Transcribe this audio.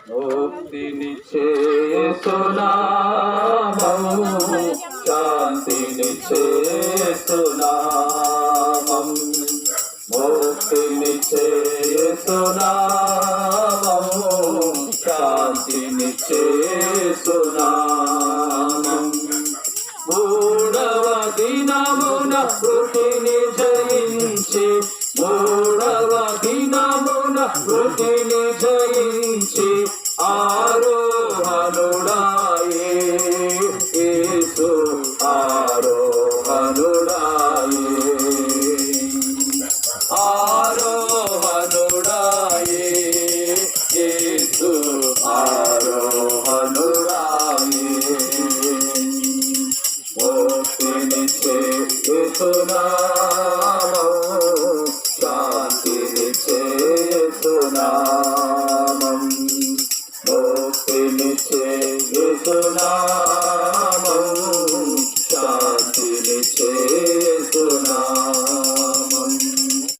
মুক্তি নিচ্ছে সোনাম, শান্তি নিচ্ছে সোনাম, মুক্তি নিচ্ছে সোনাম, শান্তি নিচ্ছে সোনাম। మూడవది నమున కృతిని జయించి, మూడవది నమున కృతిని జయించి ఆరోహణుడాయే యేసు, ఆరోహణుడాయే, ఆరోహణుడాయే యేసు, ఆరోహణుడాయే। মুক্তি নিচ্ছে সোনাম, শান্তি নিচ্ছে সোনাম, মুক্তি নিচ্ছে সোনাম।